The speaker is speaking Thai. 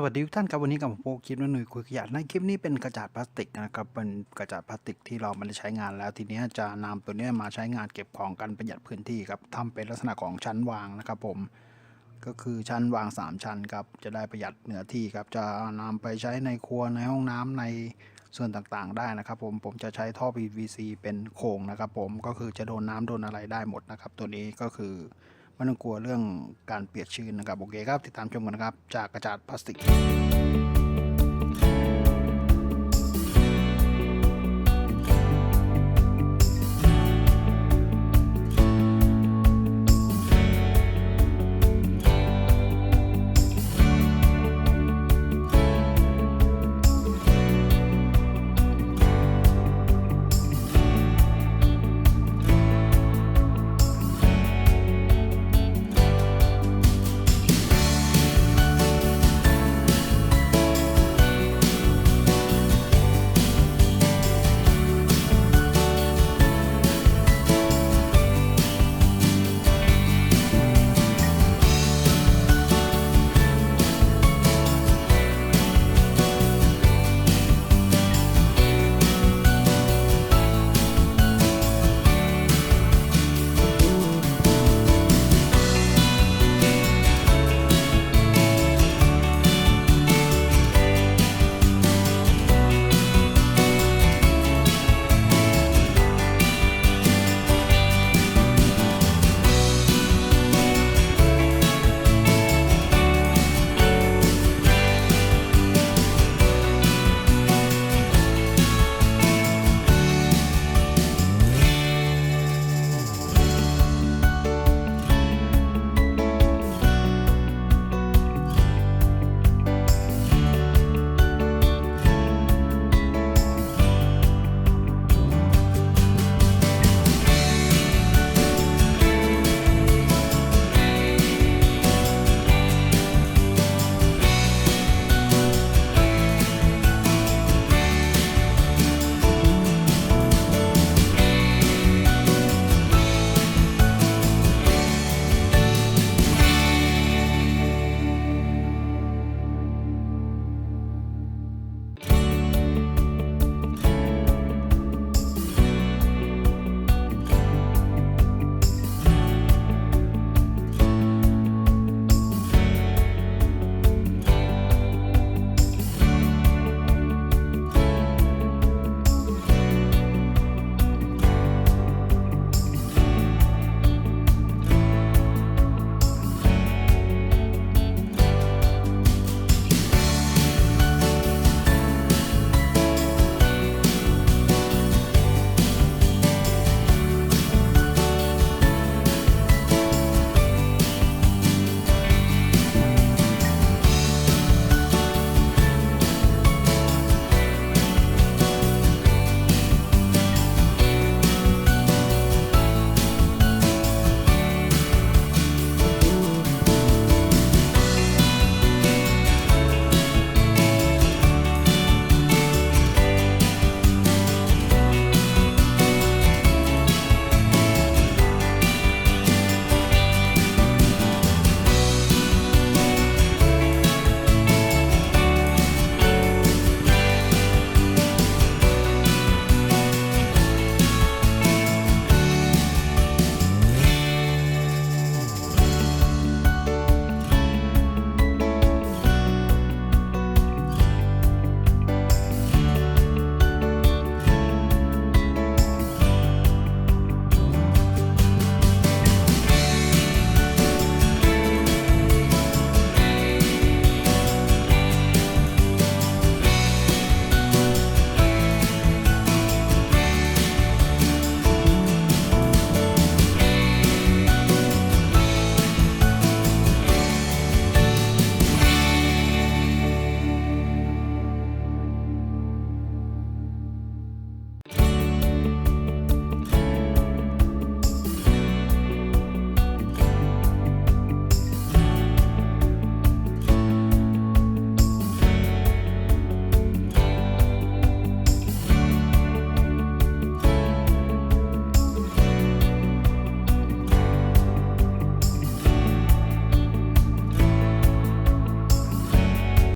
สวัสดีทุกท่านครับวันนี้กับผมโปคลิปหนุ่ยคุยขยะในคลิปนี้เป็นกระจาดพลาสติกนะครับเป็นกระจาดพลาสติกที่เราไม่ได้ใช้งานแล้วทีนี้จะนำตัวนี้มาใช้งานเก็บของกันประหยัดพื้นที่ครับทำเป็นลักษณะของชั้นวางนะครับผมก็คือชั้นวาง3ชั้นครับจะได้ประหยัดเนื้อที่ครับจะนำไปใช้ในครัวในห้องน้ำในส่วนต่างๆได้นะครับผมจะใช้ท่อ PVC เป็นโครงนะครับผมก็คือจะโดนน้ำโดนอะไรได้หมดนะครับตัวนี้ก็คือไม่ต้องกลัวเรื่องการเปียกชื้นนะครับโอเคครับติดตามชมกันนะครับจากกระจาดพลาสติก